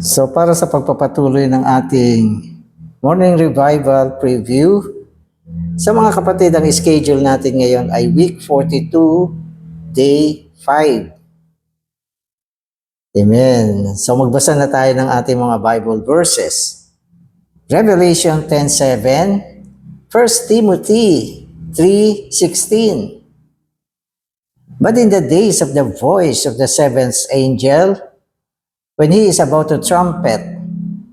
So para sa pagpapatuloy ng ating morning revival preview, sa mga kapatid, ang schedule natin ngayon ay week 42, day 5. Amen. So magbasa na tayo ng ating mga Bible verses. Revelation 10:7, 1 Timothy 3:16. But in the days of the voice of the seventh angel, when he is about to trumpet,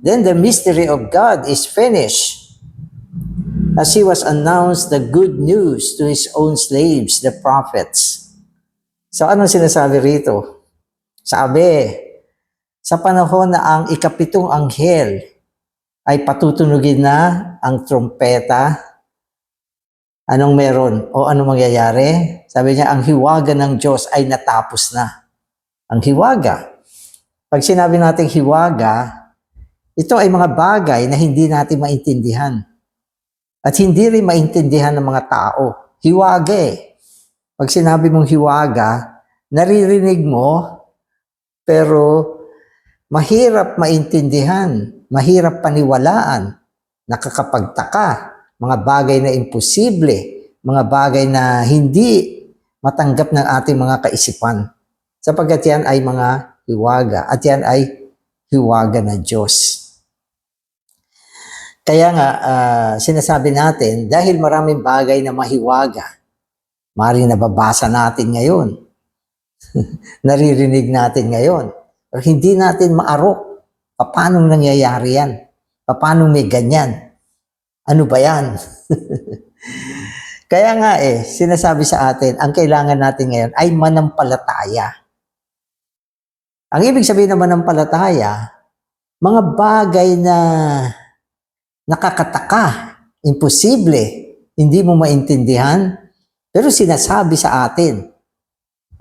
then the mystery of God is finished, as he was announced the good news to his own slaves, the prophets. So anong sinasabi rito? Sabi, sa panahon na ang ikapitong anghel ay patutunugin na ang trompeta, anong meron o anong mangyayari? Sabi niya, ang hiwaga ng Diyos ay natapos na. Ang hiwaga. Pag sinabi natin hiwaga, ito ay mga bagay na hindi natin maintindihan. At hindi rin maintindihan ng mga tao. Hiwaga eh. Pag sinabi mong hiwaga, naririnig mo, pero mahirap maintindihan, mahirap paniwalaan, nakakapagtaka, mga bagay na imposible, mga bagay na hindi matanggap ng ating mga kaisipan. Sapagkat yan ay mga hiwaga, at yan ay hiwaga ng Diyos. Kaya nga, sinasabi natin, dahil maraming bagay na mahiwaga, maaaring nababasa natin ngayon, naririnig natin ngayon, pero hindi natin maarok, paano nangyayari yan? Paano may ganyan? Ano ba yan? Kaya nga sinasabi sa atin, ang kailangan natin ngayon ay manampalataya. Ang ibig sabihin ng manampalataya, mga bagay na nakakataka, imposible, hindi mo maintindihan, pero sinasabi sa atin.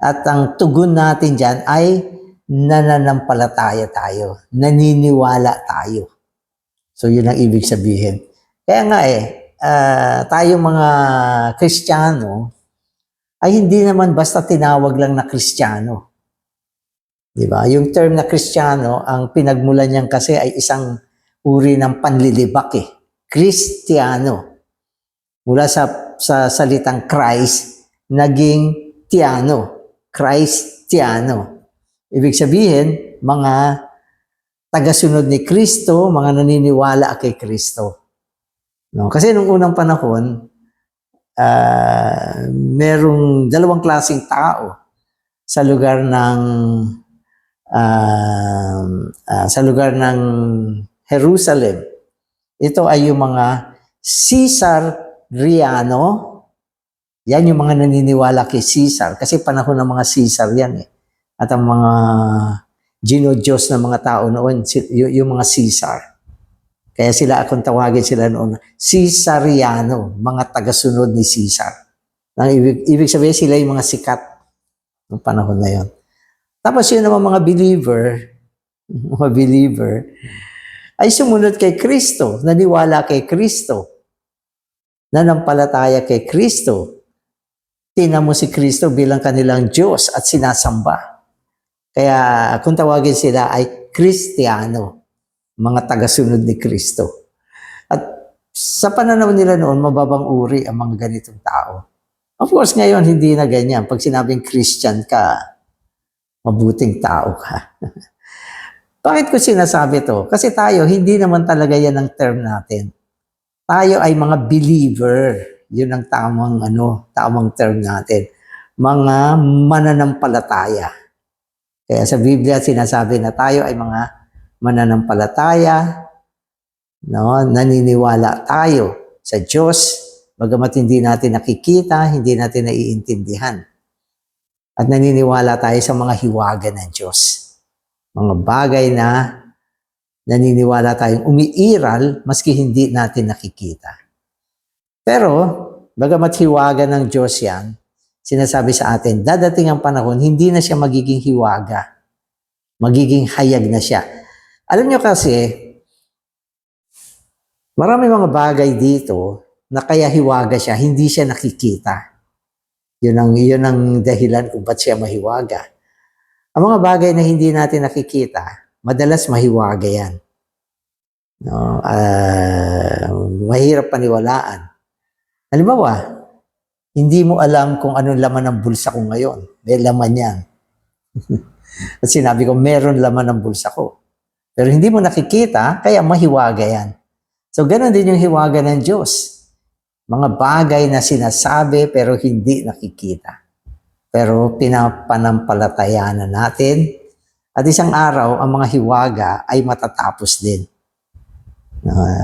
At ang tugon natin dyan ay nananampalataya tayo, naniniwala tayo. So yun ang ibig sabihin. Kaya nga tayong mga Kristiyano ay hindi naman basta tinawag lang na Kristiyano. Diba? Yung term na Kristiyano, ang pinagmulan niyan kasi ay isang uri ng panlilibak Kristiyano. Mula sa salitang Christ, naging Tiano. Christiano. Ibig sabihin, mga tagasunod ni Kristo, mga naniniwala kay Kristo. No? Kasi nung unang panahon, merong dalawang klaseng tao sa lugar ng Jerusalem. Ito ay yung mga Caesariano. Yan yung mga naniniwala kay Caesar. Kasi panahon ng mga Caesar yan At ang mga ginodiyos ng mga tao noon, yung mga Caesar. Kaya sila, kung tawagin sila noon, Caesariano, mga tagasunod ni Caesar. Ibig sabihin sila yung mga sikat ng panahon na yon. Tapos yun naman mga believer, ay sumunod kay Kristo, naniwala kay Kristo, nanampalataya kay Kristo, tinamo si Kristo bilang kanilang Diyos at sinasamba. Kaya kung tawagin sila ay Kristiyano, mga tagasunod ni Kristo. At sa pananaw nila noon, mababang uri ang mga ganitong tao. Of course, ngayon hindi na ganyan. Pag sinabing Christian ka, mabuting tao ka. Bakit ko sinasabi to? Kasi tayo, hindi naman talaga yan ang term natin. Tayo ay mga believer. Yun ang tamang term natin. Mga mananampalataya. Kaya sa Biblia sinasabi na tayo ay mga mananampalataya, naniniwala tayo sa Diyos, bagamat hindi natin nakikita, hindi natin naiintindihan. At naniniwala tayo sa mga hiwaga ng Diyos. Mga bagay na naniniwala tayong umiiral maski hindi natin nakikita. Pero, bagamat hiwaga ng Diyos yan, sinasabi sa atin, dadating ang panahon, hindi na siya magiging hiwaga. Magiging hayag na siya. Alam niyo kasi, marami mga bagay dito na kaya hiwaga siya, hindi siya nakikita. Yun ang dahilan kung ba't siya mahiwaga. Ang mga bagay na hindi natin nakikita, madalas mahiwaga yan. No? Mahirap paniwalaan. Halimbawa, hindi mo alam kung anong laman ng bulsa ko ngayon. May laman yan. At sinabi ko, meron laman ng bulsa ko. Pero hindi mo nakikita, kaya mahiwaga yan. So, ganoon din yung hiwaga ng Diyos. Mga bagay na sinasabi pero hindi nakikita. Pero pinapanampalatayaan natin. At isang araw, ang mga hiwaga ay matatapos din.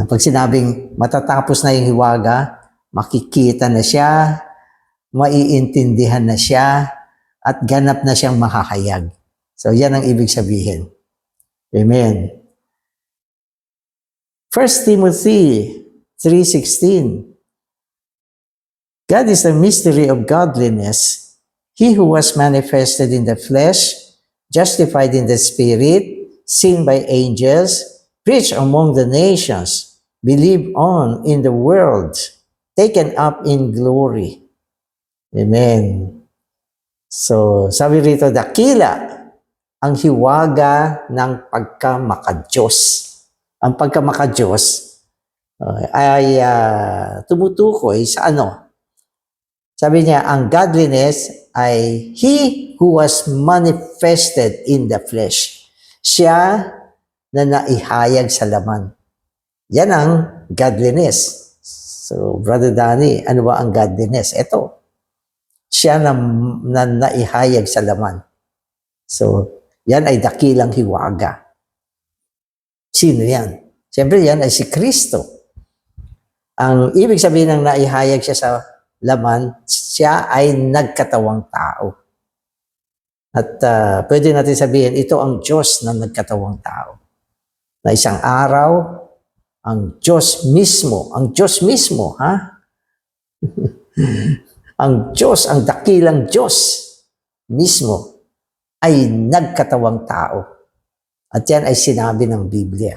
Pag sinabing matatapos na yung hiwaga, makikita na siya, maiintindihan na siya, at ganap na siyang mahahayag. So, yan ang ibig sabihin. Amen. 1 Timothy 3:16. God is the mystery of godliness. He who was manifested in the flesh, justified in the spirit, seen by angels, preached among the nations, believed on in the world, taken up in glory. Amen. So, sabi rito, dakila ang hiwaga ng pagkamakadiyos. Ang pagkamakadiyos ay tumutukoy sa ano? Sabi niya, ang godliness ay He who was manifested in the flesh. Siya na naihayag sa laman. Yan ang godliness. So, Brother Danny, ano ba ang godliness? Ito. Siya na naihayag sa laman. So, yan ay dakilang hiwaga. Sino yan? Siyempre, yan ay si Kristo. Ang ibig sabihin ng naihayag siya sa laman, siya ay nagkatawang tao. At pwede natin sabihin, ito ang Diyos na nagkatawang tao. Na isang araw, ang Diyos mismo, ha? Ang Diyos, ang dakilang Diyos mismo, ay nagkatawang tao. At yan ay sinabi ng Biblia.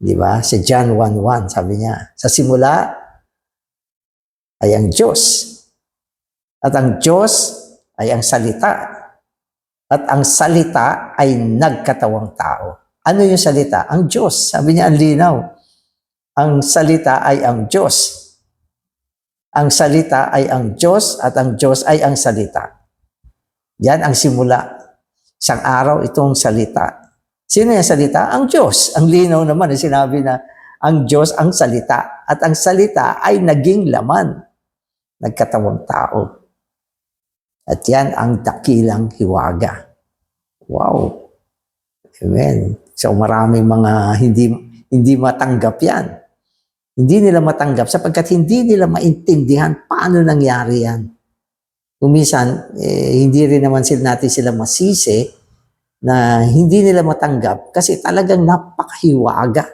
Di ba? Sa John 1:1, sabi niya, sa simula ay ang Diyos. At ang Diyos ay ang salita. At ang salita ay nagkatawang tao. Ano yung salita? Ang Diyos. Sabi niya, ang linaw. Ang salita ay ang Diyos. Ang salita ay ang Diyos at ang Diyos ay ang salita. Yan ang simula. Isang araw itong salita. Sino yung salita? Ang Diyos. Ang linaw naman, sinabi na ang Diyos ang salita. At ang salita ay naging laman. Nagkatawang tao. At yan ang dakilang hiwaga. Wow. Amen. So maraming mga hindi matanggap yan. Hindi nila matanggap sapagkat hindi nila maintindihan paano nangyari yan. Kumisan, hindi rin naman natin sila masisi na hindi nila matanggap kasi talagang napakahiwaga.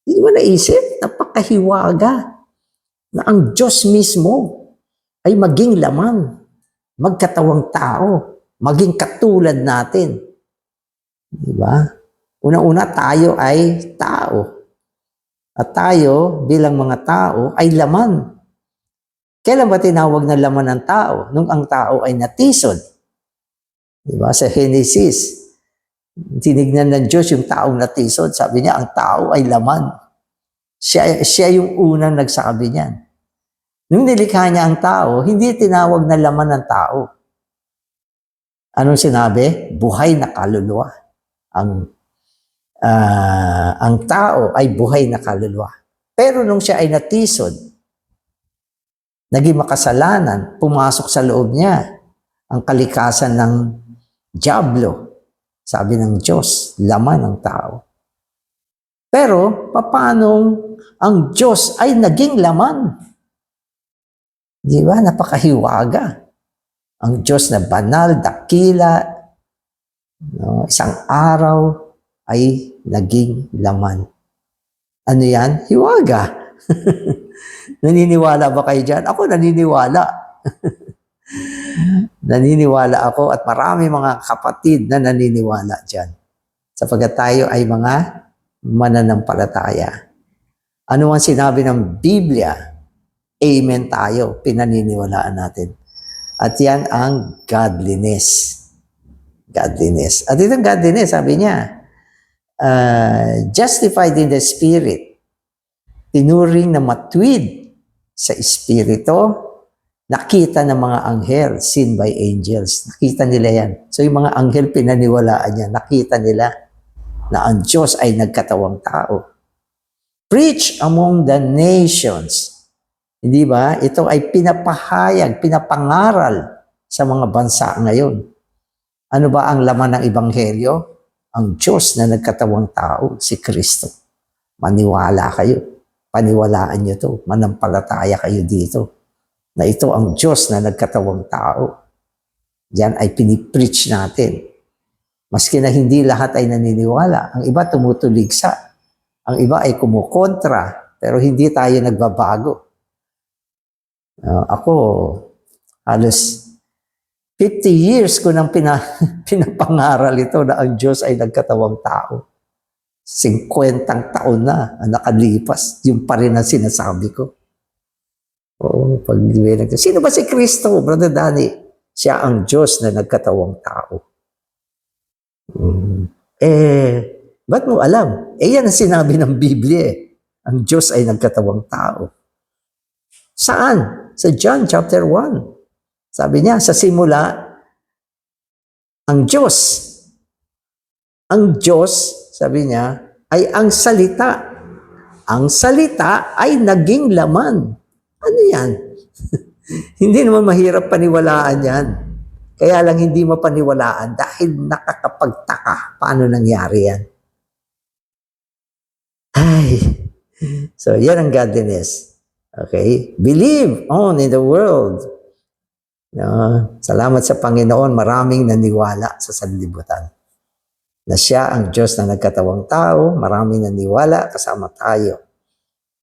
Hindi mo naisip, napakahiwaga na ang Diyos mismo ay maging laman, magkatawang tao, maging katulad natin. Diba? Una-una, tayo ay tao. At tayo, bilang mga tao, ay laman. Kailan ba tinawag na laman ng tao? Nung ang tao ay natisod. Diba? Sa Genesis, tinignan ng Diyos yung taong natisod. Sabi niya, ang tao ay laman. Siya yung unang nagsabi niyan. Nung nilikha niya ang tao, hindi tinawag na laman ng tao. Anong sinabi? Buhay na kaluluwa. Ang tao ay buhay na kaluluwa. Pero nung siya ay natisod, naging makasalanan, pumasok sa loob niya ang kalikasan ng dyablo. Sabi ng Diyos, laman ng tao. Pero, paano ang Diyos ay naging laman? Di ba? Napakahiwaga. Ang Diyos na banal, dakila, no, isang araw ay naging laman. Ano yan? Hiwaga. Naniniwala ba kayo dyan? Ako naniniwala. Naniniwala ako at marami mga kapatid na naniniwala dyan. Sapagkat tayo ay mga mananampalataya. Ano ang sinabi ng Biblia? Amen tayo, pinaniniwalaan natin. At yan ang godliness. Godliness. At itong godliness, sabi niya, justified in the Spirit, tinuring na matwid sa Espiritu, nakita ng mga anghel, seen by angels. Nakita nila yan. So yung mga anghel pinaniwalaan niya, nakita nila na ang Diyos ay nagkatawang tao. Preach among the nations. Hindi ba? Ito ay pinapahayag, pinapangaral sa mga bansa ngayon. Ano ba ang laman ng Ebanghelyo? Ang Diyos na nagkatawang tao, si Kristo. Maniwala kayo. Paniwalaan niyo to. Manampalataya kayo dito. Na ito ang Diyos na nagkatawang tao. Yan ay pinipreach natin. Maski na hindi lahat ay naniniwala. Ang iba tumutuligsa. Ang iba ay kumukontra. Pero hindi tayo nagbabago. Ako, halos 50 years ko nang pinapangaral ito na ang Diyos ay nagkatawang tao. 50 taon na ang nakalipas. Yung pa rin ang sinasabi ko. Sino ba si Kristo, Brother Danny? Siya ang Diyos na nagkatawang tao. Ba't mo alam? Yan ang sinabi ng Biblia. Ang Diyos ay nagkatawang tao. Saan? Sa John chapter 1. Sabi niya, sa simula, ang Diyos, sabi niya, ay ang salita. Ang salita ay naging laman. Ano yan? Hindi naman mahirap paniwalaan yan. Kaya lang hindi mapaniwalaan dahil nakakapagtaka paano nangyari yan. So yan ang godliness. Okay? Believe on in the world. Salamat sa Panginoon, maraming naniwala sa sanlibutan. Na siya ang Diyos na nagkatawang tao, maraming naniwala kasama tayo.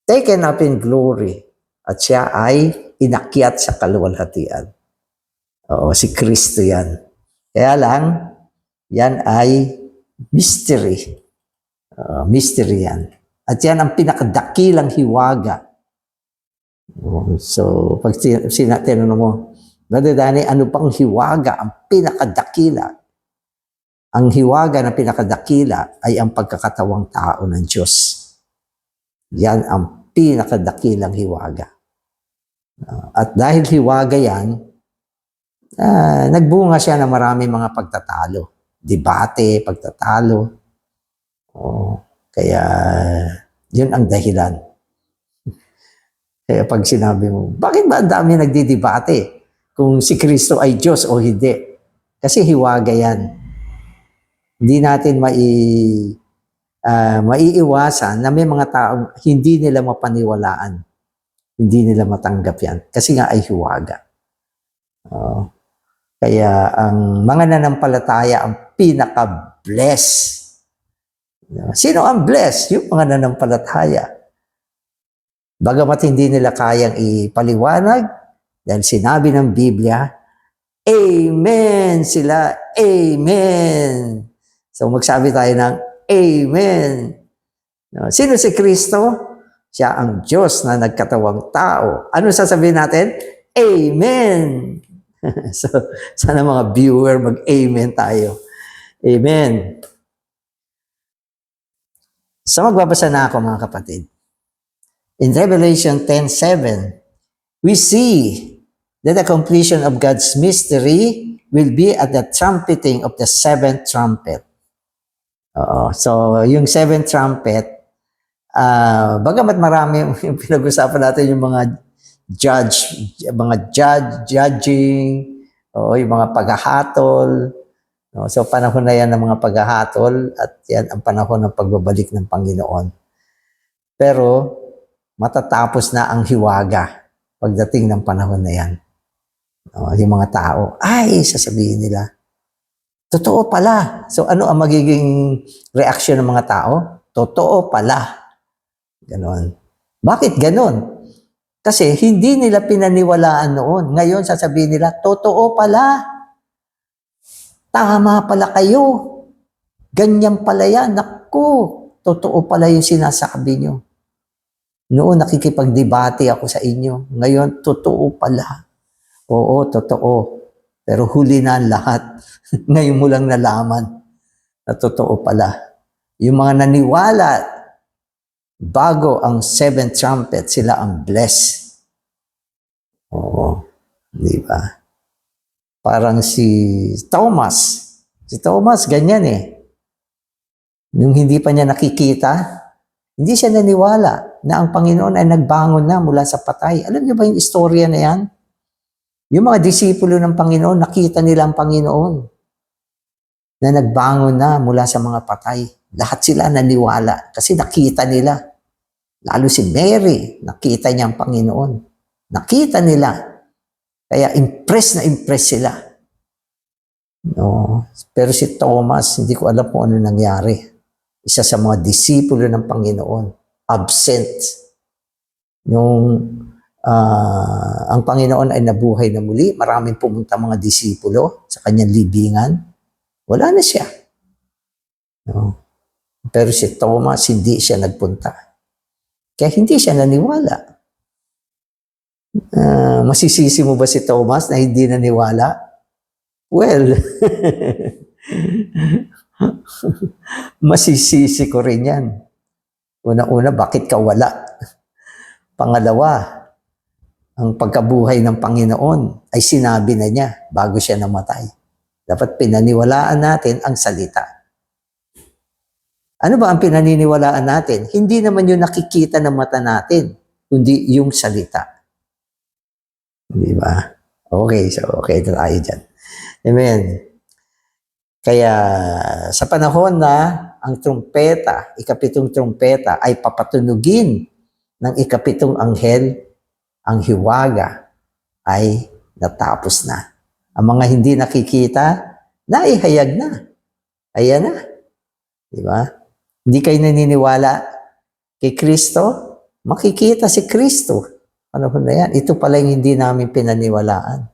Taken up in glory. At siya ay inakyat sa kaluwalhatian. Si Kristo yan. Kaya lang, yan ay mystery. Mystery yan. At yan ang pinakadakilang hiwaga. So, pag tinanong mo, Brother Danny, ano pang hiwaga ang pinakadakila? Ang hiwaga na pinakadakila ay ang pagkakatawang tao ng Diyos. Yan ang pinakadakilang hiwaga. At dahil hiwaga yan, nagbunga siya ng maraming mga pagtatalo. Debate, pagtatalo. Kaya, yun ang dahilan. Kaya pag sinabi mo, bakit ba ang dami nagdidebate? Kung si Kristo ay Diyos o hindi. Kasi hiwaga yan. Hindi natin maiiwasan na may mga taong hindi nila mapaniwalaan. Hindi nila matanggap yan. Kasi nga ay hiwaga. Kaya ang mga nanampalataya ang pinaka-bless. Sino ang bless? Yung mga nanampalataya. Bagamat hindi nila kayang ipaliwanag, dahil sinabi ng Biblia, Amen sila, Amen. So magsabi tayo ng Amen. Sino si Kristo? Siya ang Diyos na nagkatawang tao. Ano sasabihin natin? Amen. So sana mga viewer mag-Amen tayo. Amen. So magbabasa na ako mga kapatid. In Revelation 10:7, we see that the completion of God's mystery will be at the trumpeting of the seventh trumpet. So, yung seventh trumpet, bagamat marami yung pinag-usapan natin yung mga judging, yung mga paghahatol. So, panahon na yan ng mga paghahatol at yan ang panahon ng pagbabalik ng Panginoon. Pero, matatapos na ang hiwaga pagdating ng panahon na yan. Yung mga tao, sasabihin nila, totoo pala. So ano ang magiging reaksyon ng mga tao? Totoo pala. Ganon. Bakit ganon? Kasi hindi nila pinaniwalaan noon. Ngayon sasabihin nila, totoo pala. Tama pala kayo. Ganyan pala yan. Naku, totoo pala yung sinasabi nyo. Noon nakikipagdebate ako sa inyo. Ngayon, totoo pala. Oo, totoo. Pero huli na ang lahat. Ngayon mo lang nalaman na totoo pala. Yung mga naniwala bago ang seventh trumpet, sila ang blessed. Oo, di ba? Parang si Thomas. Si Thomas, ganyan eh. Nung hindi pa niya nakikita, hindi siya naniwala na ang Panginoon ay nagbangon na mula sa patay. Alam niyo ba yung istorya na yan? Yung mga disipulo ng Panginoon, nakita nila ang Panginoon na nagbangon na mula sa mga patay. Lahat sila naniwala kasi nakita nila. Lalo si Mary, nakita niya ang Panginoon. Nakita nila. Kaya impress sila. No. Pero si Thomas, hindi ko alam kung ano nangyari. Isa sa mga disipulo ng Panginoon, absent. Nung ang Panginoon ay nabuhay na muli, maraming pumunta mga disipulo sa kanyang libingan. Wala na siya. No. Pero si Thomas, hindi siya nagpunta. Kaya hindi siya naniwala. Masisisi mo ba si Thomas na hindi naniwala? Well, masisisi ko rin yan. Una-una, bakit ka wala? Pangalawa, ang pagkabuhay ng Panginoon ay sinabi na niya bago siya namatay. Dapat pinaniwalaan natin ang salita. Ano ba ang pinaniniwalaan natin? Hindi naman yung nakikita ng mata natin, kundi yung salita. Di ba? Okay, so okay tayo dyan. Amen. Kaya sa panahon na ang trumpeta, ikapitong trumpeta ay papatunugin ng ikapitong anghel, ang hiwaga ay natapos na. Ang mga hindi nakikita, naihayag na. Ayan na. Di ba? Hindi kayo naniniwala kay Kristo? Makikita si Kristo. Panahon na yan. Ito pala yung hindi namin pinaniwalaan.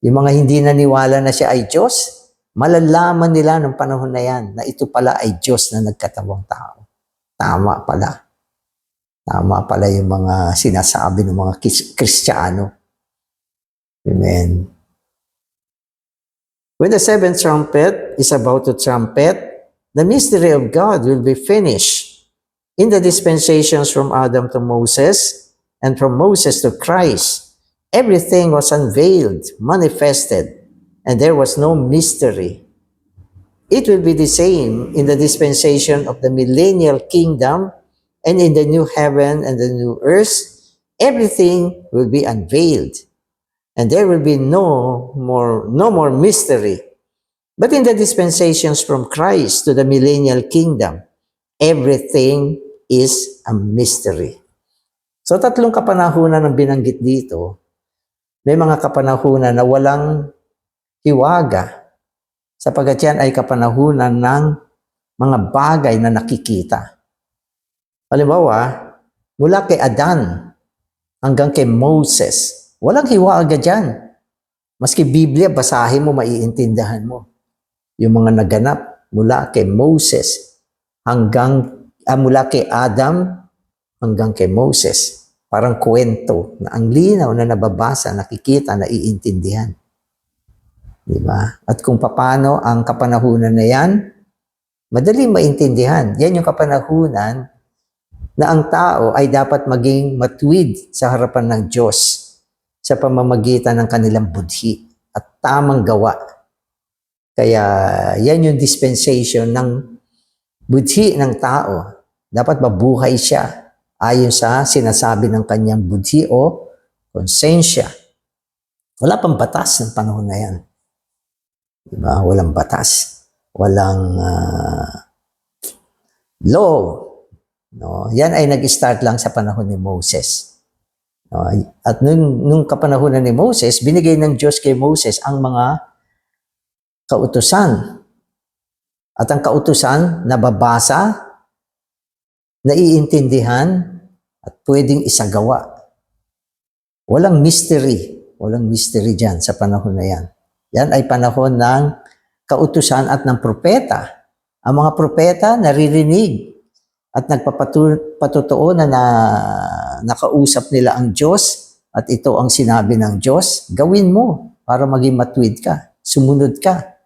Yung mga hindi naniwala na siya ay Diyos, malalaman nila ng panahon na yan na ito pala ay Diyos na nagkatawang tao. Tama pala. Tama pala yung mga sinasabi ng mga Kristiyano. Amen. When the seventh trumpet is about to trumpet, the mystery of God will be finished. In the dispensations from Adam to Moses, and from Moses to Christ, everything was unveiled, manifested, and there was no mystery. It will be the same in the dispensation of the millennial kingdom, and in the new heaven and the new earth, everything will be unveiled, and there will be no more mystery. But in the dispensations from Christ to the millennial kingdom, everything is a mystery. So tatlong kapanahunan ang binanggit dito. May mga kapanahunan na walang hiwaga, sapagkat yan ay kapanahunan ng mga bagay na nakikita. Halimbawa, mula kay Adan hanggang kay Moses, walang hiwaga dyan. Maski Biblia, basahin mo, maiintindihan mo. Yung mga naganap mula kay Moses mula kay Adam hanggang kay Moses. Parang kwento na ang linaw na nababasa, nakikita, naiintindihan. Diba? At kung paano ang kapanahunan na yan, madaling maintindihan. Yan yung kapanahunan na ang tao ay dapat maging matuwid sa harapan ng Diyos sa pamamagitan ng kanilang budhi at tamang gawa. Kaya yan yung dispensation ng budhi ng tao. Dapat mabuhay siya ayon sa sinasabi ng kanyang budhi o konsensya. Wala pang batas ng panahon na yan. Diba? Walang batas. Walang law. No? Yan ay nag-start lang sa panahon ni Moses. No? At nung kapanahonan ni Moses, binigay ng Diyos kay Moses ang mga kautusan. At ang kautusan, nababasa, naiintindihan, at pwedeng isagawa. Walang mystery. Walang mystery dyan sa panahon na yan. Yan ay panahon ng kautusan at ng propeta. Ang mga propeta naririnig at nagpapatutuo na nakausap nila ang Diyos at ito ang sinabi ng Diyos, gawin mo para maging matuwid ka, sumunod ka.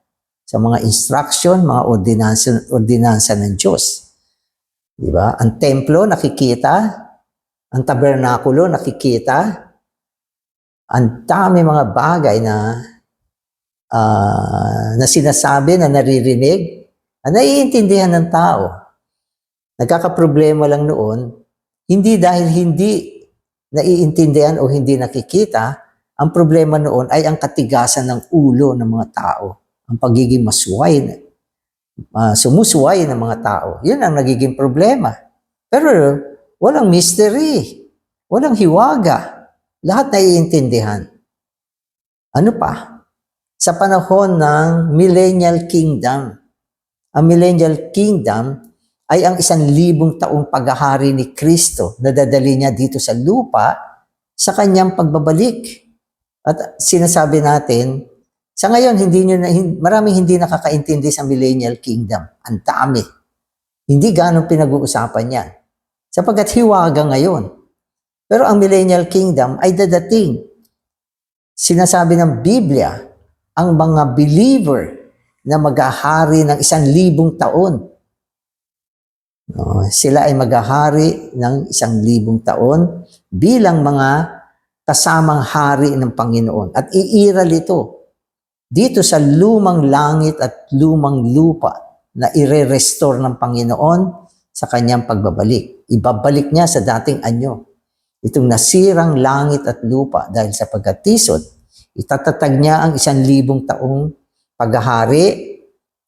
sa mga instruction, mga ordinansa ng Diyos. Di ba? Ang templo nakikita, ang tabernakulo nakikita, ang dami mga bagay na sinasabi, na naririnig, na naiintindihan ng tao. Nagkakaproblema lang noon, hindi dahil hindi naiintindihan o hindi nakikita, ang problema noon ay ang katigasan ng ulo ng mga tao, ang pagiging sumusuway ng mga tao. Yun ang nagiging problema. Pero walang mystery, walang hiwaga, lahat naiintindihan. Ano pa? Sa panahon ng Millennial Kingdom, ang Millennial Kingdom ay ang 1,000 taong paghahari ni Kristo na dadali niya dito sa lupa sa kanyang pagbabalik. At sinasabi natin, sa ngayon, maraming hindi nakakaintindi sa Millennial Kingdom. Ang dami. Hindi ganong pinag-uusapan yan. Sapagkat hiwaga ngayon. Pero ang Millennial Kingdom ay dadating. Sinasabi ng Biblia, ang mga believer na maghahari ng 1,000 taon. Sila ay maghahari ng 1,000 taon bilang mga kasamang hari ng Panginoon. At iiral ito dito sa lumang langit at lumang lupa na ire-restore ng Panginoon sa kanyang pagbabalik. Ibabalik niya sa dating anyo itong nasirang langit at lupa dahil sa pagkatisod. Itatatag niya ang 1,000 taong paghahari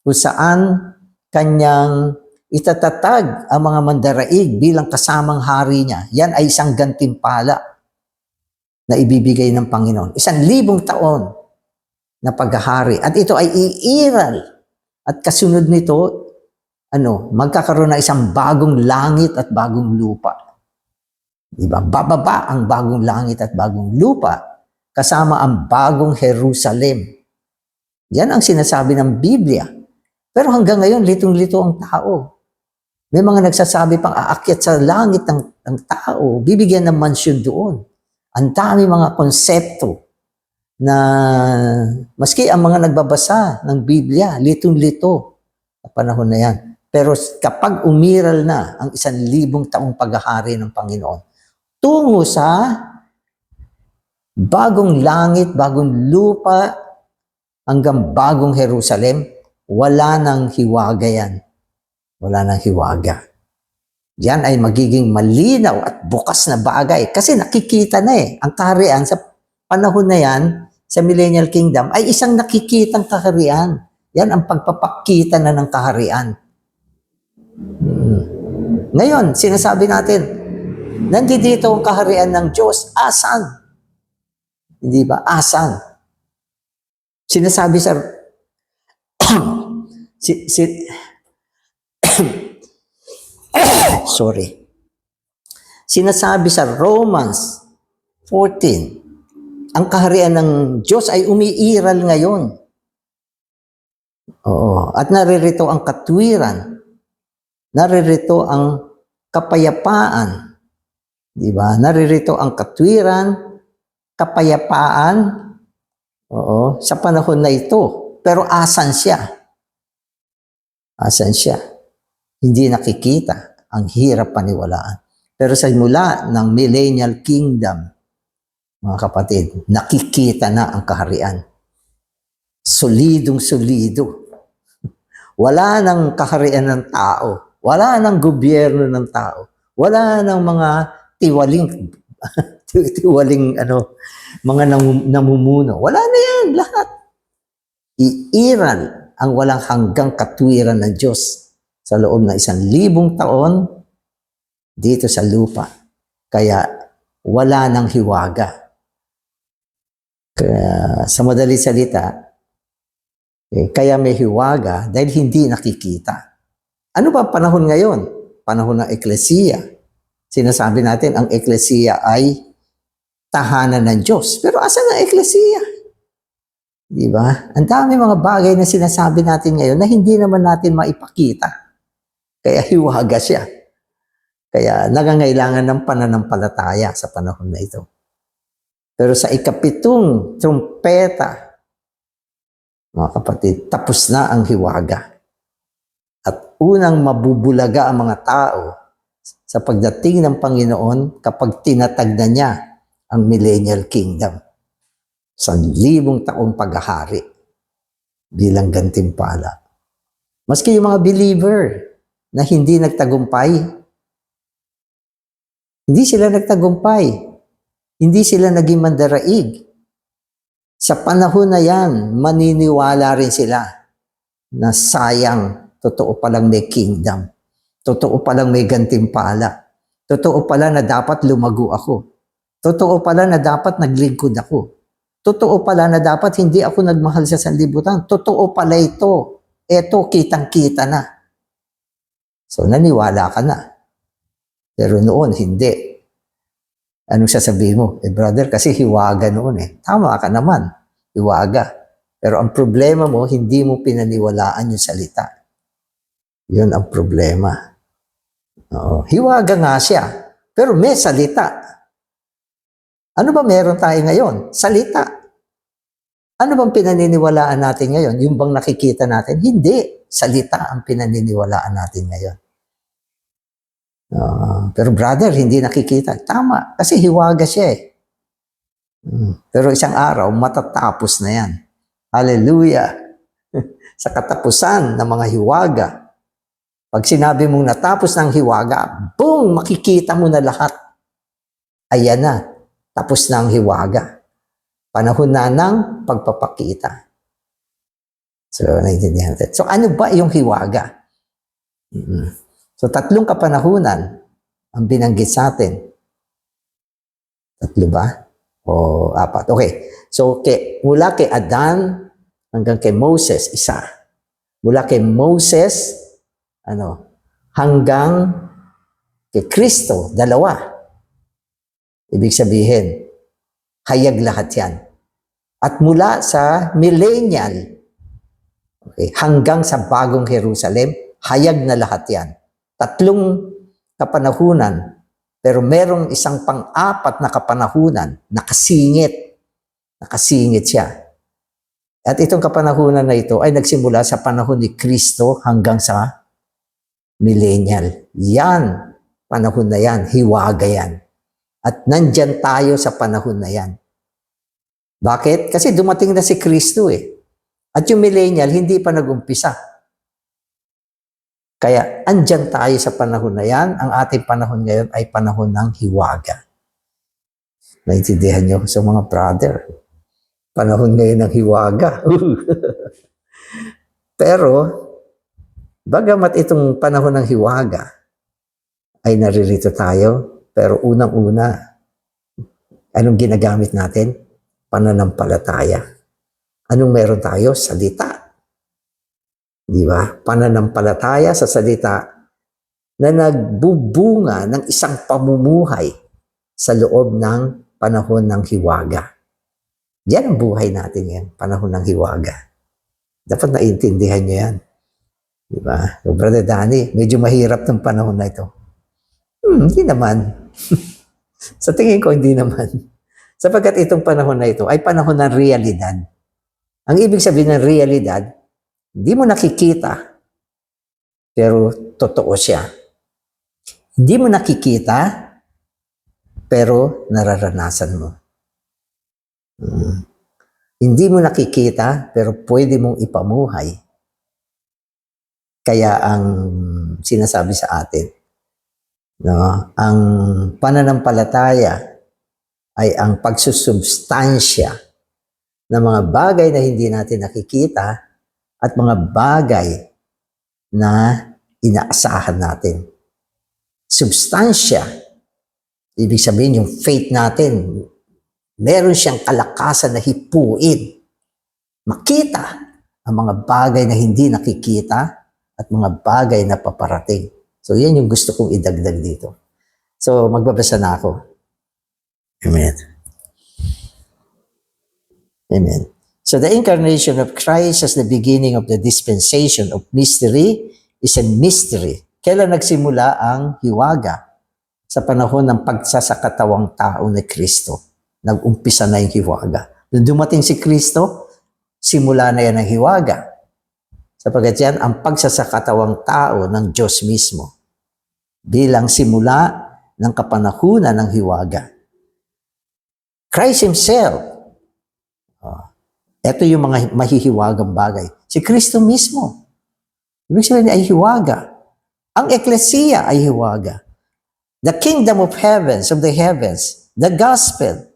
kung saan kanyang itatatag ang mga mandaraig bilang kasamang hari niya. Yan ay isang gantimpala na ibibigay ng Panginoon. 1,000 taon na paghahari. At ito ay iiral. At kasunod nito, magkakaroon na isang bagong langit at bagong lupa. Diba? Bababa ang bagong langit at bagong lupa kasama ang bagong Jerusalem. Yan ang sinasabi ng Biblia. Pero hanggang ngayon, litong-lito ang tao. May mga nagsasabi pang aakyat sa langit ng tao, bibigyan ng mansyon doon. Ang dami mga konsepto na maski ang mga nagbabasa ng Biblia, litong-lito sa panahon na yan. Pero kapag umiral na ang 1,000 taong paghahari ng Panginoon, tungo sa bagong langit, bagong lupa, hanggang bagong Jerusalem, wala nang hiwaga yan. Wala nang hiwaga. Yan ay magiging malinaw at bukas na bagay. Kasi nakikita na ang kaharian sa panahon na yan, sa Millennial Kingdom, ay isang nakikitang kaharian. Yan ang pagpapakita na ng kaharian. Ngayon, sinasabi natin, nandito ang kaharian ng Diyos. Asan? Hindi ba? Asan? Sinasabi sa Sinasabi sa Romans 14, ang kaharian ng Diyos ay umiiral ngayon. Oo. At naririto ang katwiran. Naririto ang kapayapaan. Di ba? Naririto ang katwiran, kapayapaan, sa panahon na ito. Pero asan siya? Asan siya? Hindi nakikita. Ang hirap paniwalaan. Pero sa mula ng Millennial Kingdom, mga kapatid, nakikita na ang kaharian. Solidong-solido. Wala nang kaharian ng tao. Wala nang gobyerno ng tao. Wala nang mga tiwaling mga namumuno. Wala na yan, lahat. Iiral ang walang hanggang katwiran ng Diyos sa loob ng 1,000 taon dito sa lupa. Kaya wala nang hiwaga. Kaya, sa madali salita, kaya may hiwaga dahil hindi nakikita. Ano ba panahon ngayon? Panahon ng Eklesiya. Sinasabi natin, ang Eklesiya ay tahanan ng Diyos. Pero asan ang Eklesiya? Di ba? Ang dami mga bagay na sinasabi natin ngayon na hindi naman natin maipakita. Kaya hiwaga siya. Kaya nangangailangan ng pananampalataya sa panahon na ito. Pero sa ikapitong trumpeta, Mga kapatid, tapos na ang hiwaga. At unang mabubulaga ang mga tao sa pagdating ng Panginoon kapag tinatag na niya ang millennial kingdom. 1,000 taong paghahari bilang gantimpala. Maski yung mga believer na hindi nagtagumpay, hindi sila nagtagumpay, hindi sila naging mandaraig. Sa panahon na yan, maniniwala rin sila na sayang, totoo palang may kingdom. Totoo palang may gantimpala. Totoo pala na dapat lumago ako. Totoo pala na dapat naglingkod ako. Totoo pala na dapat hindi ako nagmahal sa sanlibutan. Totoo pala ito. Eto, kitang-kita na. So, naniwala ka na. Pero noon, hindi. Anong sasabihin mo? Brother, kasi hiwaga noon eh. Tama ka naman. Hiwaga. Pero ang problema mo, hindi mo pinaniwalaan yung salita. Yun ang problema. Oo. Hiwaga nga siya. Pero may salita. Ano ba meron tayo ngayon? Salita. Ano bang pinaniniwalaan natin ngayon? Yung bang nakikita natin? Hindi. Salita ang pinaniniwalaan natin ngayon. Pero brother, hindi nakikita. Tama. Kasi hiwaga siya eh. Pero isang araw, matatapos na yan. Hallelujah. Sa katapusan ng mga hiwaga, pag sinabi mong natapos ng hiwaga, boom, makikita mo na lahat. Ayan na, tapos na ang hiwaga. Panahon na ng pagpapakita. So, naiintindihan natin. So, ano ba yung hiwaga? So, 3 kapanahunan ang binanggit sa atin. 3 ba? O 4? Okay. So, mula kay Adan hanggang kay Moses, 1. Mula kay Moses, hanggang kay Kristo, 2. Ibig sabihin, hayag lahat yan. At mula sa millennial, okay, hanggang sa bagong Jerusalem, hayag na lahat yan. 3 kapanahunan, pero merong isang pang-4 na kapanahunan, nakasingit. Nakasingit siya. At itong kapanahunan na ito ay nagsimula sa panahon ni Kristo hanggang sa millennial. Yan, panahon na yan, hiwaga yan. At nandyan tayo sa panahon na yan. Bakit? Kasi dumating na si Kristo eh. At yung millennial, hindi pa nag-umpisa. Kaya andyan tayo sa panahon na yan. Ang ating panahon ngayon ay panahon ng hiwaga. Naintindihan nyo? So mga brother, panahon ngayon ng hiwaga. Pero, bagamat itong panahon ng hiwaga ay naririto tayo, pero unang-una, anong ginagamit natin? Pananampalataya. Anong meron tayo? Salita. Di ba? Pananampalataya sa salita na nagbubunga ng isang pamumuhay sa loob ng panahon ng hiwaga. Yan ang buhay natin yan, panahon ng hiwaga. Dapat naiintindihan nyo yan. Di ba? So, Brother Danny, medyo mahirap ng panahon na ito. Hindi naman. Sa tingin ko, hindi naman. Sapagkat itong panahon na ito ay panahon ng realidad. Ang ibig sabihin ng realidad, hindi mo nakikita, pero totoo siya. Hindi mo nakikita, pero nararanasan mo. Hindi mo nakikita, pero pwede mong ipamuhay. Kaya ang sinasabi sa atin, ang pananampalataya ay ang pagsusubstansya ng mga bagay na hindi natin nakikita at mga bagay na inaasahan natin. Substansya, ibig sabihin yung faith natin, meron siyang kalakasan na hipuin, makita ang mga bagay na hindi nakikita at mga bagay na paparating. So yan yung gusto kong idagdag dito. So magbabasa na ako. Amen. Amen. So the incarnation of Christ as the beginning of the dispensation of mystery is a mystery. Kailan nagsimula ang hiwaga? Sa panahon ng pagsasakatawang tao ni Kristo. Nag-umpisa na yung hiwaga. Nung dumating si Kristo, simula na yan ng hiwaga. Sapagkat yan ang pagsasakatawang tao ng Diyos mismo bilang simula ng kapanahunan ng hiwaga. Christ Himself, ito yung mga mahihiwagang bagay. Si Kristo mismo. Ibig sabihin ay hiwaga. Ang eklesiya ay hiwaga. The kingdom of the heavens, the gospel,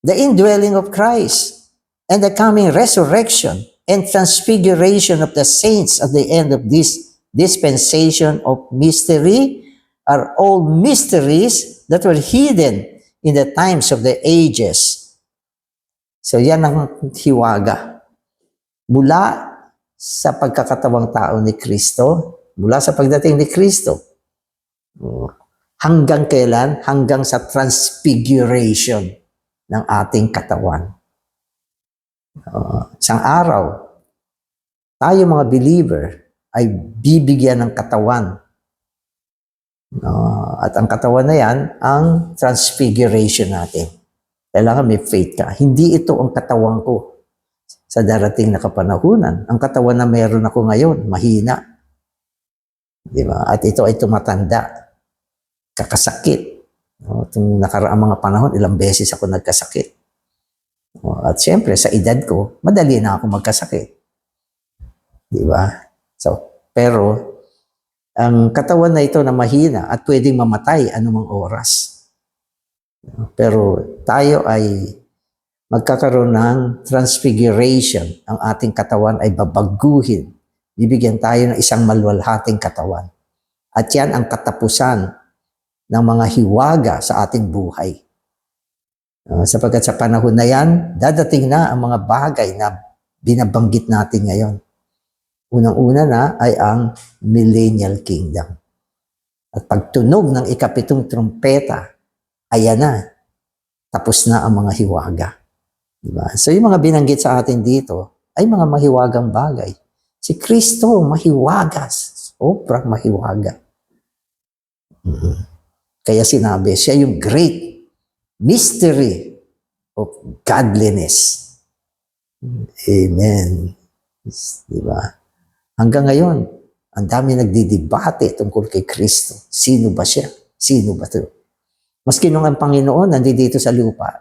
the indwelling of Christ, and the coming resurrection and transfiguration of the saints at the end of this dispensation of mystery are all mysteries that were hidden in the times of the ages. So yan ang hiwaga. Mula sa pagkakatawang tao ni Kristo, mula sa pagdating ni Kristo, hanggang kailan? Hanggang sa transfiguration ng ating katawan. Isang araw, tayo mga believer ay bibigyan ng katawan. At ang katawan na yan, ang transfiguration natin. Kailangan may faith ka. Hindi ito ang katawan ko sa darating na kapanahunan. Ang katawan na meron ako ngayon, mahina. Diba? At ito ay tumatanda. Kakasakit. Itong nakaraang mga panahon, ilang beses ako nagkasakit. At siyempre, sa edad ko, madali na ako magkasakit. Diba? Pero, ang katawan na ito na mahina at pwedeng mamatay anumang oras. Pero tayo ay magkakaroon ng transfiguration. Ang ating katawan ay babaguhin. Bibigyan tayo ng isang maluwalhating katawan. At yan ang katapusan ng mga hiwaga sa ating buhay. Sapagkat sa panahon na yan, dadating na ang mga bagay na binabanggit natin ngayon. Unang-una na ay ang millennial kingdom. At pagtunog ng ikapitong trumpeta, ayan na, tapos na ang mga hiwaga. Diba? So yung mga binanggit sa atin dito ay mga mahiwagang bagay. Si Kristo, mahiwagas. Sobrang mahiwaga. Kaya sinabi, siya yung great mystery of godliness. Amen. Diba? Hanggang ngayon, ang dami nagdidebate tungkol kay Kristo. Sino ba siya? Sino ba ito? Maski nung ang Panginoon nandito sa lupa,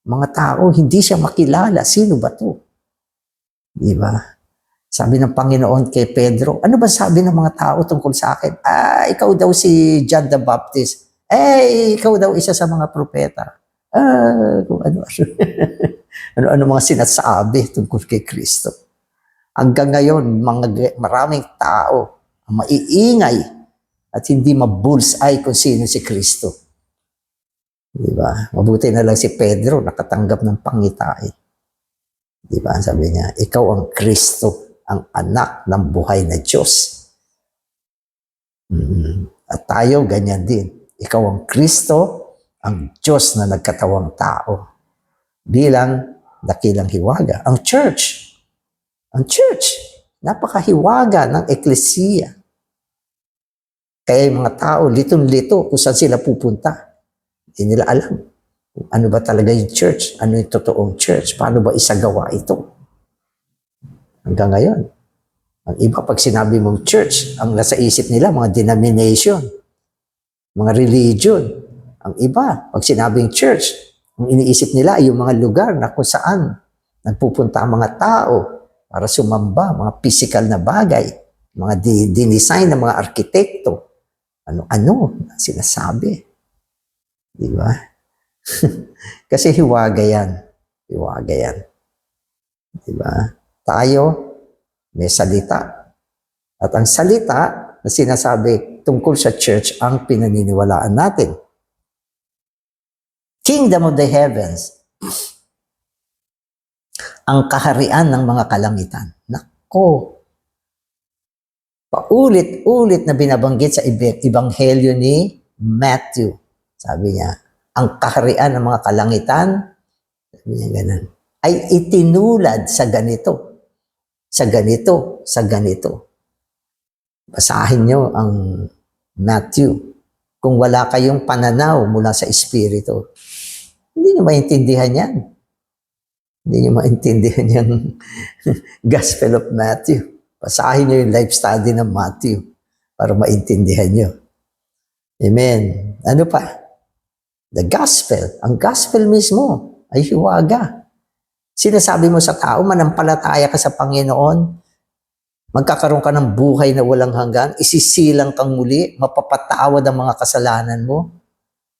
mga tao, hindi siya makilala. Sino ba ito? Diba? Sabi ng Panginoon kay Pedro, ano ba sabi ng mga tao tungkol sa akin? Ikaw daw si John the Baptist. Ikaw daw isa sa mga propeta. Kung ano. Ano mga sinasabi tungkol kay Kristo. Hanggang ngayon, maraming tao ang maiingay at hindi ma-bullseye kung sino si Kristo. Diba? Mabuti na lang si Pedro nakatanggap ng pangitain. Diba? Sabi niya, ikaw ang Kristo, ang anak ng buhay na Diyos. At tayo, ganyan din. Ikaw ang Kristo, ang Diyos na nagkatawang tao. Bilang dakilang hiwaga. Ang church, napakahiwaga ng eklesiya. Kaya yung mga tao, litong-lito kung saan sila pupunta. Hindi nila alam kung ano ba talaga yung church, ano yung totoong church, paano ba isagawa ito. Hanggang ngayon, ang iba pag sinabi mong church, ang nasa isip nila, mga denomination, mga religion. Ang iba, pag sinabing church, ang iniisip nila ay yung mga lugar na kung saan nagpupunta ang mga tao para sumamba, mga physical na bagay, mga dinesign ng mga arkitekto. Ano-ano sinasabi. Di ba? Kasi hiwaga yan. Hiwaga yan. Di ba? Tayo, may salita. At ang salita na sinasabi tungkol sa church ang pinaniniwalaan natin. Kingdom of the heavens. Ang kaharian ng mga kalangitan. Nako! Paulit-ulit na binabanggit sa Ebanghelyo ni Matthew. Sabi niya, ang kaharian ng mga kalangitan, sabi niya ganun, ay itinulad sa ganito, sa ganito, sa ganito. Basahin niyo ang Matthew. Kung wala kayong pananaw mula sa Espiritu, hindi niyo maintindihan yan. Hindi nyo maintindihan yung Gospel of Matthew. Basahin nyo yung life study ng Matthew para maintindihan nyo. Amen. Ano pa? The gospel. Ang gospel mismo ay hiwaga. Sinasabi mo sa tao, manampalataya ka sa Panginoon, magkakaroon ka ng buhay na walang hanggan, isisilang kang muli, mapapatawad ang mga kasalanan mo,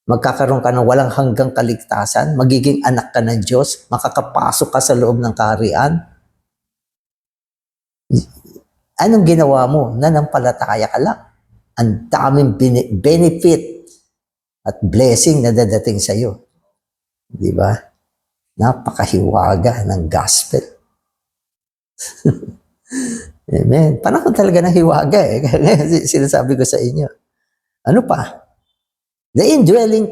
magkakaroon ka ng walang hanggang kaligtasan, magiging anak ka ng Diyos, makakapasok ka sa loob ng kaharian. Anong ginawa mo? Nanampalataya ka lang. Ang daming benefit at blessing na dadating sa iyo. Di ba? Napakahiwaga ng gospel. Amen. Panahon talaga ng hiwaga eh. Sinasabi ko sa inyo. Ano pa? The indwelling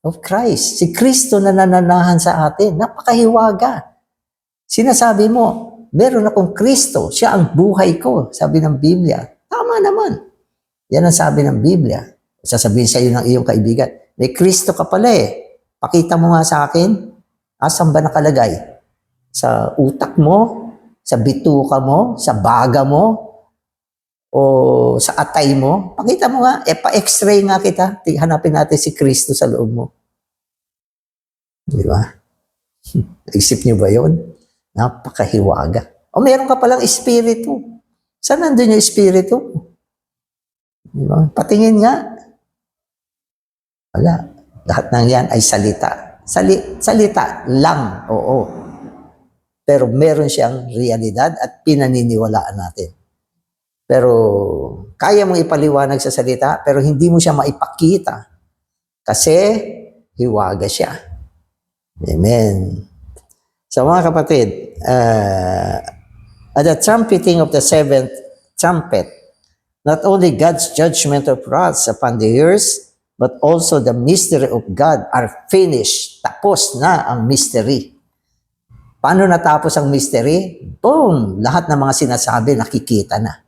of Christ. Si Kristo na nananahan sa atin. Napakahiwaga. Sinasabi mo, meron akong Kristo. Siya ang buhay ko. Sabi ng Biblia. Tama naman. Yan ang sabi ng Biblia. Sasabihin sa iyo ng iyong kaibigan, may Kristo ka pala eh. Pakita mo nga sa akin. Asan ba nakalagay? Sa utak mo? Sa bituka mo? Sa baga mo? O sa atay mo? Pakita mo nga. Pa-x-ray nga kita. Hanapin natin si Kristo sa loob mo. Di ba? Isip niyo ba yun? Napakahiwaga. O meron ka palang espiritu. Saan nandun yung espiritu? Di ba? Patingin nga. Wala. Lahat ng yan ay salita. Salita lang, oo. Pero meron siyang realidad at pinaniniwalaan natin. Pero kaya mong ipaliwanag sa salita, pero hindi mo siya maipakita. Kasi hiwaga siya. Amen. So mga kapatid, at the trumpeting of the seventh trumpet, not only God's judgment of wrath upon the earth, but also the mystery of God are finished. Tapos na ang mystery. Paano natapos ang mystery? Boom! Lahat ng mga sinasabi, nakikita na.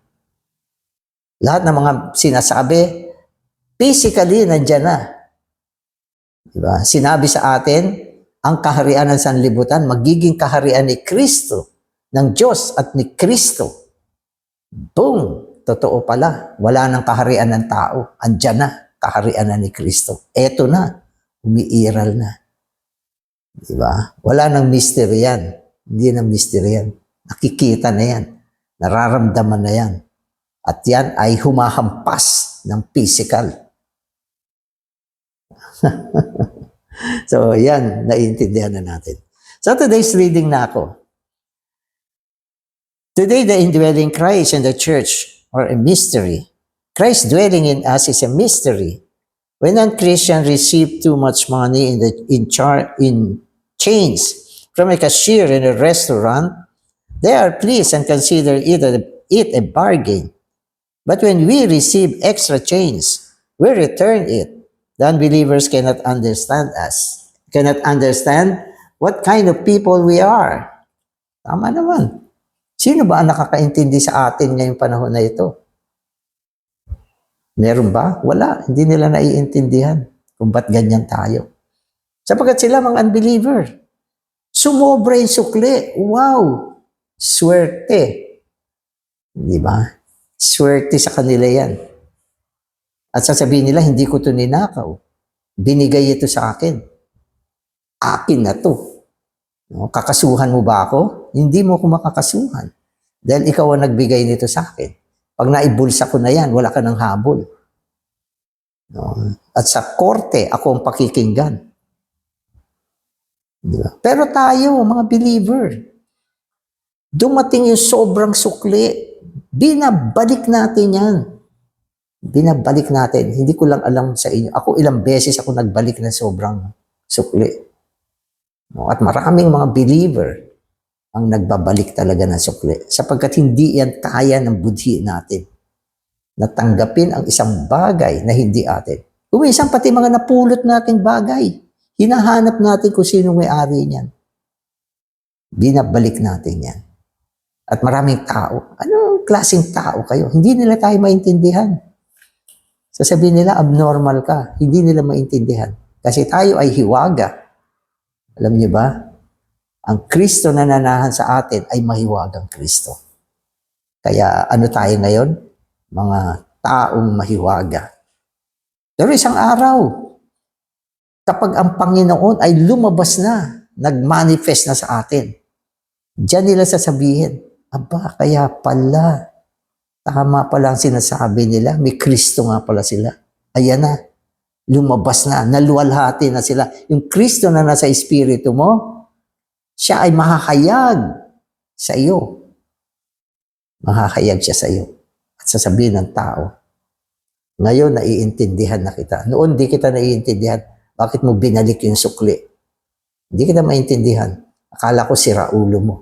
Lahat ng mga sinasabi, physically, nandyan na. Diba? Sinabi sa atin, ang kaharian ng sanlibutan, magiging kaharian ni Kristo, ng Diyos at ni Kristo. Boom! Totoo pala, wala nang kaharian ng tao. Andyan na. Kaharian na ni Kristo. Eto na, umiiral na. Diba? Wala nang mystery yan. Hindi nang mystery yan. Nakikita na yan. Nararamdaman na yan. At yan ay humahampas ng physical. So, yan, naiintindihan na natin. So, today's reading na ako. Today, the indwelling Christ in the church are a mystery. Christ dwelling in us is a mystery. When non-Christians receive too much money in change from a cashier in a restaurant, they are pleased and consider it a bargain. But when we receive extra change, we return it. The unbelievers cannot understand us, cannot understand what kind of people we are. Tama naman. Sino ba ang nakakaintindi sa atin ngayong panahon na ito? Meron ba? Wala. Hindi nila naiintindihan kung ba't ganyan tayo. Sapagkat sila mga unbeliever. Sumobra yung sukli. Wow! Swerte. Di ba? Swerte sa kanila yan. At sasabihin nila, hindi ko ito ninakaw. Binigay ito sa akin. Akin na to. No? Kakasuhan mo ba ako? Hindi mo ako makakasuhan. Dahil ikaw ang nagbigay nito sa akin. Pag naibulsa ko na yan, wala ka ng habol. No? At sa korte, ako ang pakikinggan. Diba? Pero tayo, mga believer, dumating yung sobrang sukli, binabalik natin yan. Binabalik natin. Hindi ko lang alam sa inyo. Ako ilang beses ako nagbalik ng sobrang sukli. No? At maraming mga believer ang nagbabalik talaga ng sukli. Sapagkat hindi yan kaya ng budhi natin. Natanggapin ang isang bagay na hindi atin. Kuminsan pati mga napulot nating bagay. Hinahanap natin kung sino may-ari niyan. Binabalik natin yan. At maraming tao. Ano klaseng tao kayo? Hindi nila tayo maintindihan. Sasabihin nila, abnormal ka. Hindi nila maintindihan. Kasi tayo ay hiwaga. Alam niyo ba? Ang Kristo na nanahan sa atin ay mahiwagang Kristo. Kaya ano tayo ngayon? Mga taong mahiwaga. Pero isang araw, kapag ang Panginoon ay lumabas na, nag-manifest na sa atin, diyan nila sasabihin, aba, kaya pala, tama pala ang sinasabi nila, may Kristo nga pala sila. Ayan na, lumabas na, naluwalhati na sila. Yung Kristo na nasa espiritu mo, siya ay mahahayag sa iyo. Mahahayag siya sa iyo. At sasabihin ng tao, ngayon naiintindihan na kita. Noon di kita naiintindihan. Bakit mo binalik yung sukli? Hindi kita maintindihan. Akala ko sira ulo mo.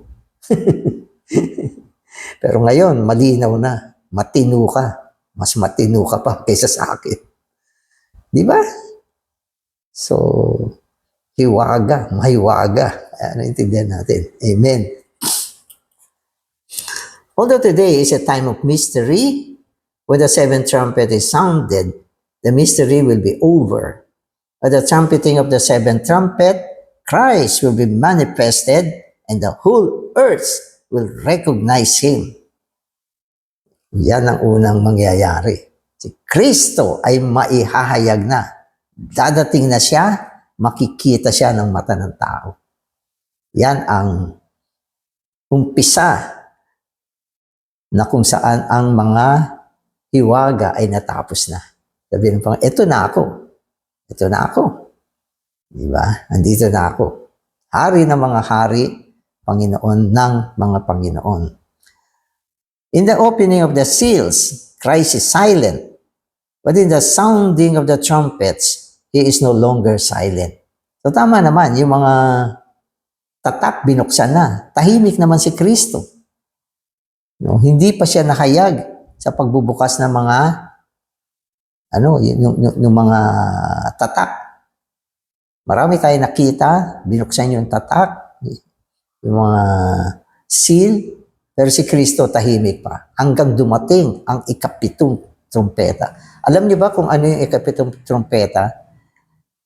Pero ngayon, malinaw na. Matino ka. Mas matino ka pa kaysa sa akin. Di ba? So, hiwaga, mahiwaga. Naintindihan natin. Amen. Although today is a time of mystery, when the seventh trumpet is sounded, the mystery will be over. At the trumpeting of the seventh trumpet, Christ will be manifested and the whole earth will recognize Him. Yan ang unang mangyayari. Si Kristo ay maihahayag na. Dadating na siya, makikita siya ng mata ng tao. Yan ang umpisa na kung saan ang mga hiwaga ay natapos na. Sabihin ng Panginoon, ito na ako. Ito na ako. Di ba? Nandito na ako. Hari ng mga hari, Panginoon ng mga Panginoon. In the opening of the seals, Christ is silent. But in the sounding of the trumpets, He is no longer silent. So tama naman, yung mga tatak binuksan na. Tahimik naman si Kristo. No, hindi pa siya nahayag sa pagbubukas ng mga yung mga tatak. Marami tayo nakita, binuksan yung tatak, yung mga seal, pero si Kristo tahimik pa hanggang dumating ang ikapitong trumpeta. Alam niyo ba kung ano yung ikapitong trumpeta?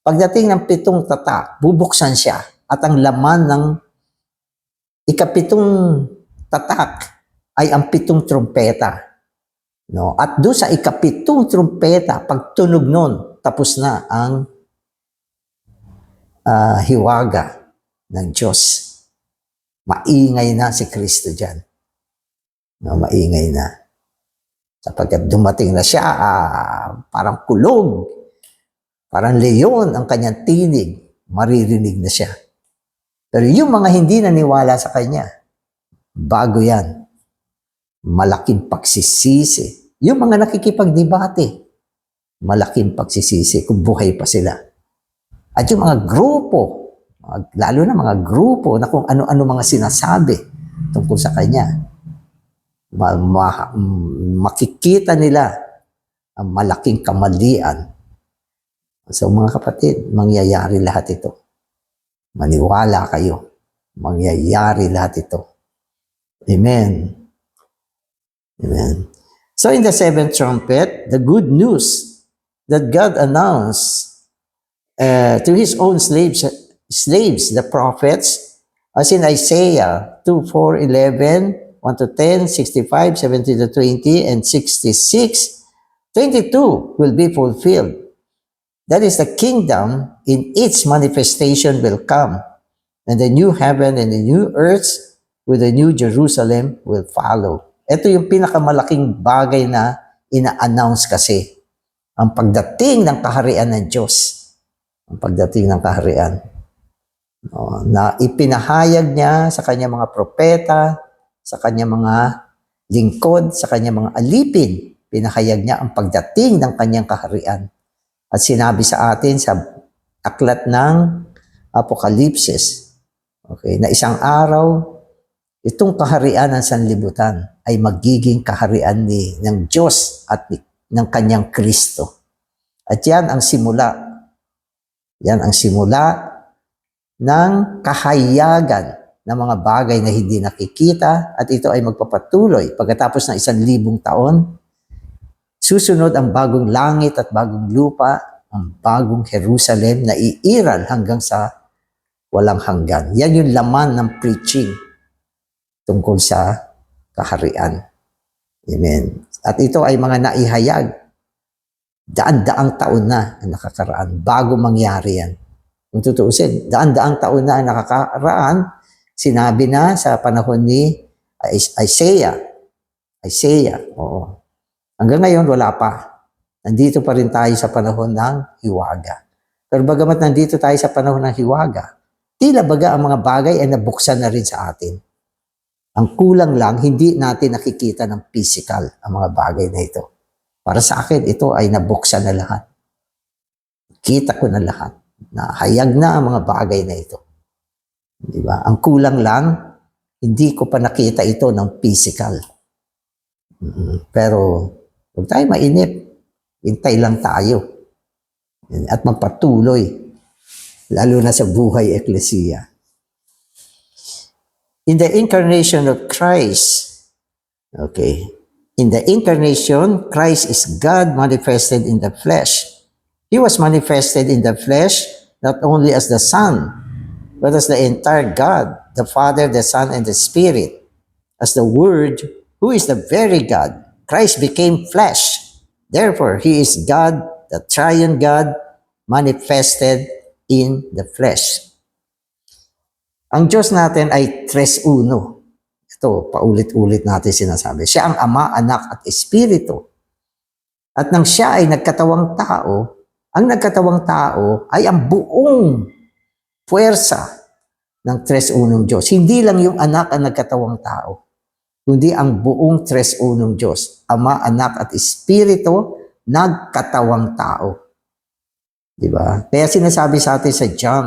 Pagdating ng pitong tatak, bubuksan siya at ang laman ng ikapitong tatak ay ang pitong trumpeta. No? At doon sa ikapitong trumpeta, pag tunog nun, tapos na ang hiwaga ng Diyos. Maingay na si Kristo dyan. No, maingay na. Sapagkat dumating na siya, parang kulog, parang leon ang kanyang tinig, maririnig na siya. Pero yung mga hindi naniwala sa kanya, bago yan. Malaking pagsisisi. Yung mga nakikipagdebate, malaking pagsisisi kung buhay pa sila. At yung mga grupo, lalo na mga grupo na kung ano-ano mga sinasabi tungkol sa kanya, makikita nila ang malaking kamalian. So mga kapatid, mangyayari lahat ito. Maniwala kayo. Mangyayari lahat ito. Amen. Amen. So in the seventh trumpet, the good news that God announced to His own slaves, the prophets, as in Isaiah 2:4-11, 1-10, 65, 17-20, and 66, 22 will be fulfilled. That is, the kingdom in its manifestation will come, and the new heaven and the new earth with the new Jerusalem will follow. Ito yung pinakamalaking bagay na ina-announce kasi. Ang pagdating ng kaharian ng Diyos. Ang pagdating ng kaharian. Na ipinahayag niya sa kanyang mga propeta, sa kanyang mga lingkod, sa kanyang mga alipin. Pinahayag niya ang pagdating ng kanyang kaharian. At sinabi sa atin sa aklat ng Apokalipsis, okay, na isang araw, itong kaharian ng sanlibutan ay magiging kaharian ng Diyos at ng kanyang Kristo. At yan ang simula. Yan ang simula ng kahayagan ng mga bagay na hindi nakikita at ito ay magpapatuloy pagkatapos ng 1,000 taon. Susunod ang bagong langit at bagong lupa, ang bagong Jerusalem na iiral hanggang sa walang hanggan. Yan yung laman ng preaching tungkol sa kaharian. Amen. At ito ay mga naihayag. Daan-daang taon na ang nakakaraan bago mangyari yan. Kung tutuusin, daan-daang taon na ang nakakaraan, sinabi na sa panahon ni Isaiah. Oo. Hanggang ngayon, wala pa. Nandito pa rin tayo sa panahon ng hiwaga. Pero bagamat nandito tayo sa panahon ng hiwaga, tila baga ang mga bagay ay nabuksan na rin sa atin. Ang kulang lang, hindi natin nakikita ng physical ang mga bagay na ito. Para sa akin, ito ay nabuksan na lahat. Kita ko na lahat. Nahayag na ang mga bagay na ito. Diba? Ang kulang lang, hindi ko pa nakita ito ng physical. Pero, huwag tayo mainip. Hintay lang tayo. At magpatuloy. Lalo na sa buhay eklesiya. In the incarnation of Christ, in the incarnation, Christ is God manifested in the flesh. He was manifested in the flesh not only as the Son, but as the entire God, the Father, the Son, and the Spirit. As the Word, who is the very God, Christ became flesh. Therefore, He is God, the triune God, manifested in the flesh. Ang Diyos natin ay tres uno. Ito, paulit-ulit natin sinasabi. Siya ang Ama, Anak, at Espiritu. At nang siya ay nagkatawang tao, ang nagkatawang tao ay ang buong puwersa ng tres unong Diyos. Hindi lang yung anak ang nagkatawang tao, kundi ang buong tres unong Diyos. Ama, Anak, at Espiritu, nagkatawang tao. Diba? Kaya sinasabi sa atin sa John,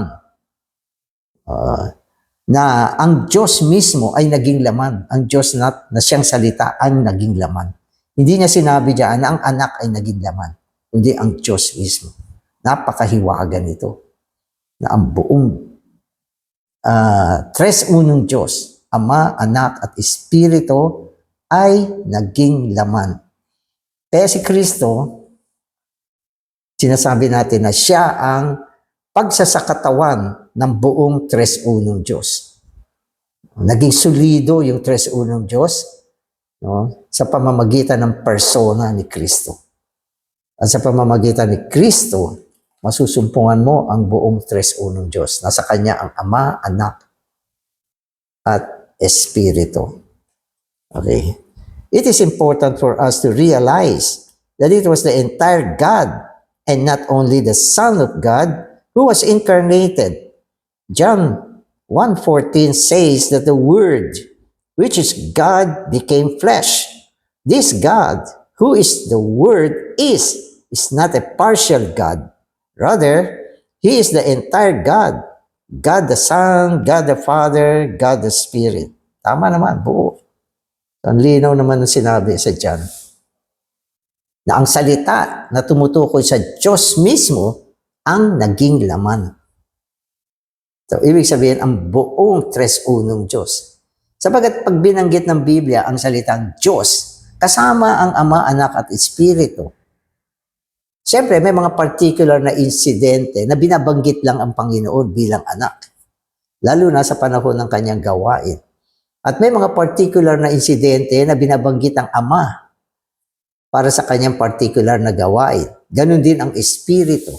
na ang Diyos mismo ay naging laman. Ang Diyos na siyang salita ang naging laman. Hindi niya sinabi diyan na ang anak ay naging laman, kundi ang Diyos mismo. Napakahiwaga nito. Na ang buong tres unong Diyos, Ama, Anak, at Espiritu ay naging laman. Kaya si Kristo, sinasabi natin na siya ang pagsasakatawan ng buong tres unong Diyos. Naging solido yung tres unong Diyos, no, sa pamamagitan ng persona ni Kristo. At sa pamamagitan ni Kristo, masusumpungan mo ang buong tres unong Diyos. Nasa Kanya ang Ama, Anak, at Espiritu. Okay. It is important for us to realize that it was the entire God and not only the Son of God who was incarnated. John 1:14 says that the Word, which is God, became flesh. This God, who is the Word, is not a partial God. Rather, He is the entire God. God the Son, God the Father, God the Spirit. Tama naman, buo. Ang linaw naman ng sinabi sa John. Na ang salita na tumutukoy sa Diyos mismo ang naging laman. So, ibig sabihin, ang buong tres unong Diyos. Sabagat pag binanggit ng Biblia ang salitang Diyos, kasama ang Ama, Anak, at Espiritu. Siyempre, may mga particular na insidente na binabanggit lang ang Panginoon bilang anak. Lalo na sa panahon ng kanyang gawain. At may mga particular na insidente na binabanggit ang Ama para sa kanyang particular na gawain. Ganon din ang Espiritu.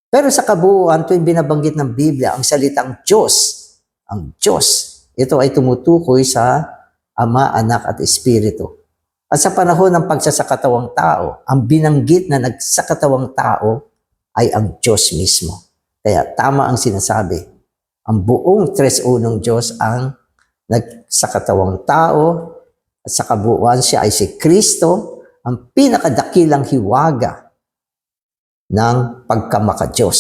Pero sa kabuuan, tuwing binabanggit ng Biblia ang salitang Diyos, ang Diyos, ito ay tumutukoy sa Ama, Anak, at Espiritu. At sa panahon ng pagsasakatawang tao, ang binanggit na nagsakatawang tao ay ang Diyos mismo. Kaya tama ang sinasabi. Ang buong tres unong Diyos ang nagsakatawang tao at sa kabuuan siya ay si Kristo, ang pinakadakilang hiwaga ng pagkamakadiyos.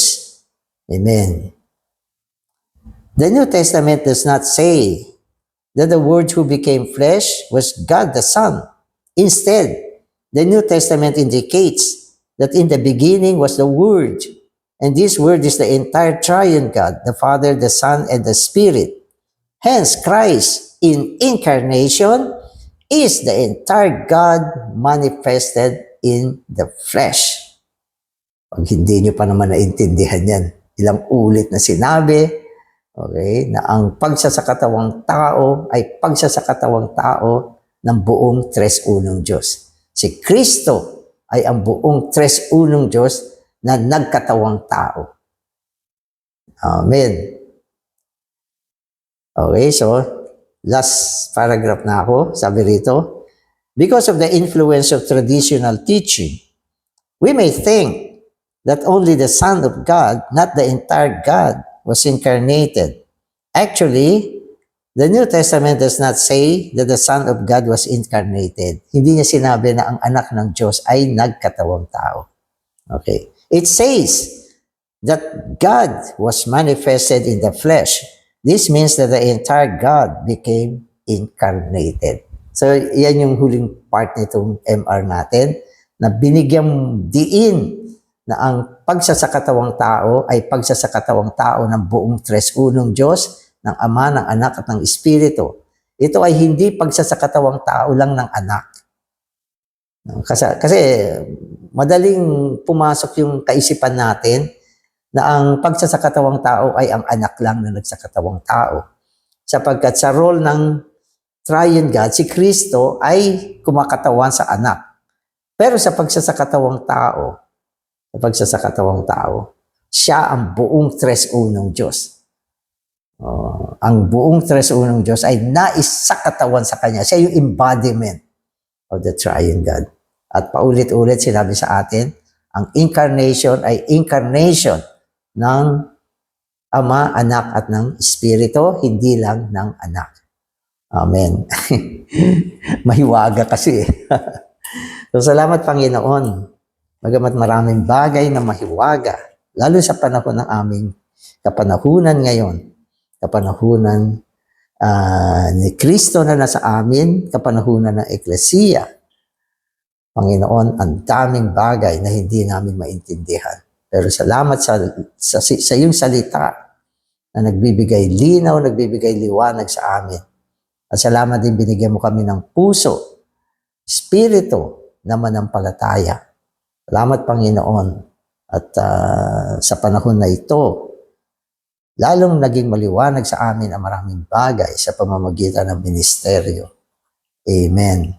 Amen. The New Testament does not say that the Word who became flesh was God the Son. Instead, the New Testament indicates that in the beginning was the Word, and this Word is the entire triune God, the Father, the Son, and the Spirit. Hence, Christ in incarnation is the entire God manifested in the flesh. Pag hindi nyo pa naman naintindihan yan, ilang ulit na sinabi Okay? Na ang pagsasakatawang tao ay pagsasakatawang tao ng buong tres unong Diyos. Si Kristo ay ang buong tres unong Diyos na nagkatawang tao. Amen. Okay, so last paragraph na ako. Sabi rito, because of the influence of traditional teaching, we may think that only the Son of God, not the entire God, was incarnated. Actually, the New Testament does not say that the Son of God was incarnated. Hindi niya sinabi na ang anak ng Diyos ay nagkatawang tao. Okay. It says that God was manifested in the flesh. This means that the entire God became incarnated. So, yan yung huling part nitong MR natin, na binigyang diin na ang pagsasakatawang tao ay pagsasakatawang tao ng buong tres unong Diyos, ng Ama, ng Anak, at ng Espiritu. Ito ay hindi pagsasakatawang tao lang ng anak. Kasi madaling pumasok yung kaisipan natin na ang pagsasakatawang tao ay ang anak lang na nagsakatawang tao. Sapagkat sa role ng Triune God, si Kristo ay kumakatawan sa anak. Pero sa pagsasakatawang tao, siya ang buong tres unong Diyos. Ang buong tres unong Diyos ay naisakatawan sa Kanya. Siya yung embodiment of the Triune God. At paulit-ulit sinabi sa atin, ang incarnation ay incarnation ng Ama, Anak, at ng Espiritu, hindi lang ng anak. Amen. Mahiwaga kasi. So, salamat Panginoon. Bagamat maraming bagay na mahiwaga, lalo sa panahon ng aming kapanahunan ngayon, kapanahunan ni Kristo na nasa amin, kapanahunan ng Eklesiya. Panginoon, ang daming bagay na hindi namin maintindihan. Pero salamat sa iyong salita na nagbibigay linaw, nagbibigay liwanag sa amin. At salamat din binigyan mo kami ng puso, espiritu na manampalataya. Salamat Panginoon. At sa panahon na ito, lalong naging maliwanag sa amin ang maraming bagay sa pamamagitan ng ministeryo. Amen.